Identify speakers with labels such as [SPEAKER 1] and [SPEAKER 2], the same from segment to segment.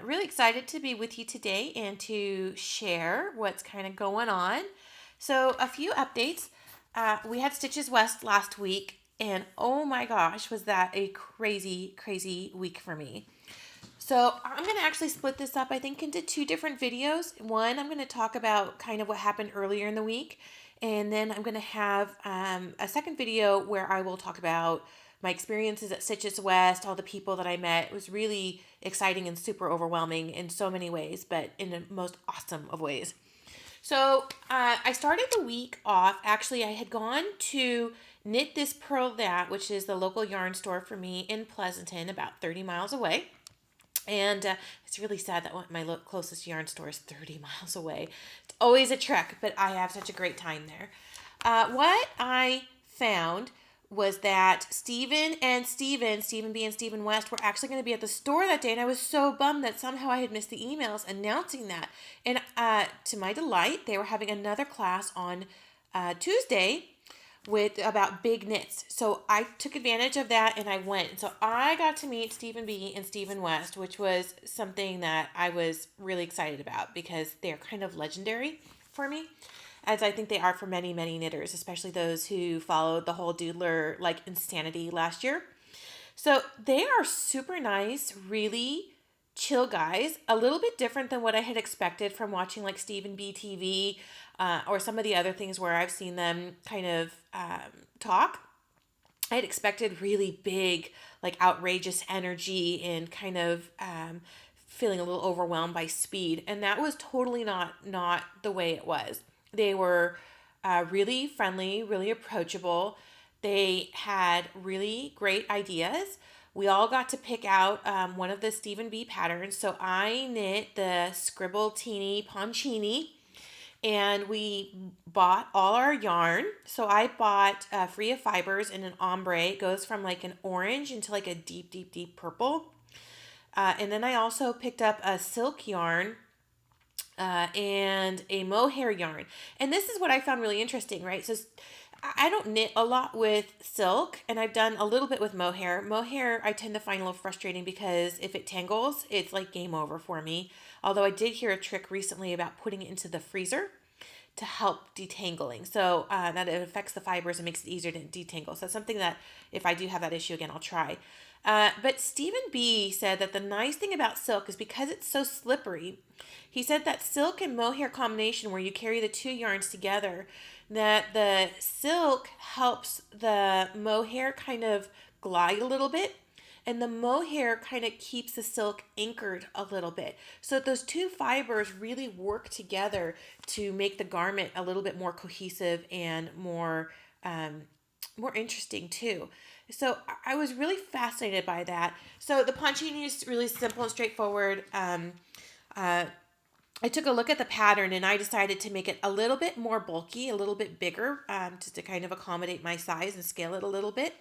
[SPEAKER 1] Really excited to be with you today and to share what's kind of going on. So, a few updates. We had Stitches West last week, and oh my gosh, was that a crazy, crazy week for me. So, I'm going to actually split this up, I think, into two different videos. One, I'm going to talk about kind of what happened earlier in the week, and then I'm going to have a second video where I will talk about my experiences at Stitches West, all the people that I met. It was really exciting and super overwhelming in so many ways, but in the most awesome of ways. So I started the week off. Actually, I had gone to Knit This Purl That, which is the local yarn store for me in Pleasanton, about 30 miles away. And it's really sad that my closest yarn store is 30 miles away. It's always a trek, but I have such a great time there. What I found was that Stephen B and Stephen West were actually going to be at the store that day, and I was so bummed that somehow I had missed the emails announcing that. And to my delight, they were having another class on Tuesday with about big knits. So I took advantage of that and I went. So I got to meet Stephen B and Stephen West, which was something that I was really excited about because they're kind of legendary for me, as I think they are for many, many knitters, especially those who followed the whole doodler like insanity last year. So they are super nice, really chill guys, a little bit different than what I had expected from watching like Stephen B TV or some of the other things where I've seen them kind of talk. I had expected really big, like outrageous energy and kind of feeling a little overwhelmed by speed, and that was totally not the way it was. They were really friendly, really approachable. They had really great ideas. We all got to pick out one of the Stephen B patterns. So I knit the Scribble Teeny Poncini, and we bought all our yarn. So I bought Free of Fibers in an ombre. It goes from like an orange into like a deep, deep, deep purple. And then I also picked up a silk yarn and a mohair yarn. And this is what I found really interesting, right? So I don't knit a lot with silk, and I've done a little bit with mohair. Mohair I tend to find a little frustrating because if it tangles, it's like game over for me. Although I did hear a trick recently about putting it into the freezer to help detangling. So that it affects the fibers and makes it easier to detangle. So that's something that if I do have that issue again, I'll try. But Stephen B said that the nice thing about silk is because it's so slippery. He said that silk and mohair combination, where you carry the two yarns together, that the silk helps the mohair kind of glide a little bit, and the mohair kind of keeps the silk anchored a little bit. So those two fibers really work together to make the garment a little bit more cohesive and more interesting too. So I was really fascinated by that. So the Poncini is really simple and straightforward. I took a look at the pattern and I decided to make it a little bit more bulky, a little bit bigger, just to kind of accommodate my size and scale it a little bit.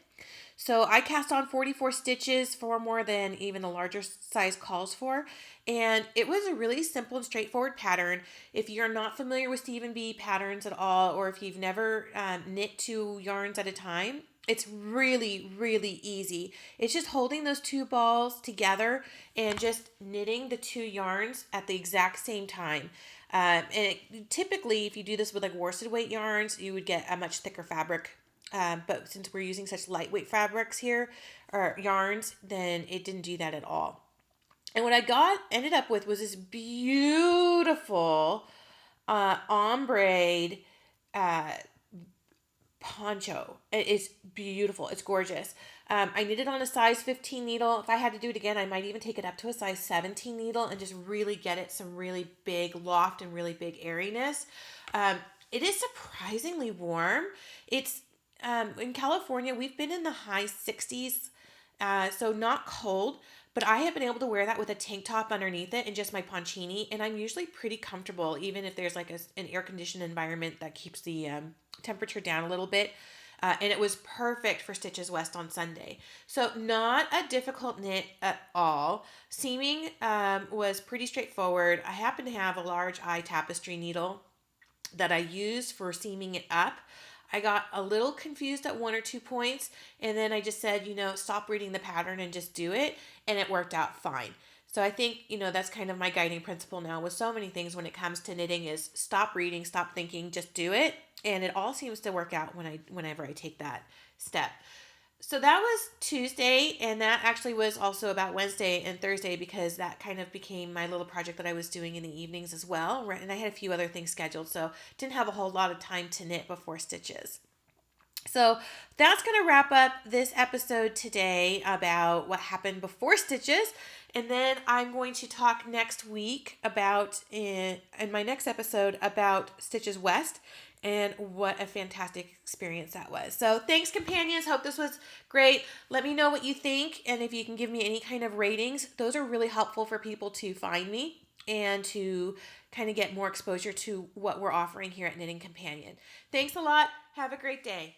[SPEAKER 1] So I cast on 44 stitches, 4 more than even the larger size calls for. And it was a really simple and straightforward pattern. If you're not familiar with Stephen B patterns at all, or if you've never knit 2 yarns at a time, it's really, really easy. It's just holding those 2 balls together and just knitting the 2 yarns at the exact same time. Typically, if you do this with like worsted weight yarns, you would get a much thicker fabric. But since we're using such lightweight fabrics here, or yarns, then it didn't do that at all. And what I ended up with was this beautiful ombre poncho. It is beautiful. It's gorgeous. I knitted on a size 15 needle. If I had to do it again, I might even take it up to a size 17 needle and just really get it some really big loft and really big airiness. It is surprisingly warm. It's in California, we've been in the high 60s, so not cold, but I have been able to wear that with a tank top underneath it and just my Poncini, and I'm usually pretty comfortable, even if there's like an air-conditioned environment that keeps the temperature down a little bit. And it was perfect for Stitches West on Sunday. So not a difficult knit at all. Seaming was pretty straightforward. I happen to have a large eye tapestry needle that I used for seaming it up. I got a little confused at 1 or 2 points, and then I just said, stop reading the pattern and just do it, and it worked out fine. So I think, that's kind of my guiding principle now with so many things when it comes to knitting is stop reading, stop thinking, just do it. And it all seems to work out whenever I take that step. So that was Tuesday, and that actually was also about Wednesday and Thursday because that kind of became my little project that I was doing in the evenings as well. Right, and I had a few other things scheduled, so didn't have a whole lot of time to knit before Stitches. So that's going to wrap up this episode today about what happened before Stitches. And then I'm going to talk next week about, in my next episode, about StitchesWest and what a fantastic experience that was. So thanks, companions. Hope this was great. Let me know what you think. And if you can give me any kind of ratings, those are really helpful for people to find me and to kind of get more exposure to what we're offering here at Knitting Companion. Thanks a lot. Have a great day.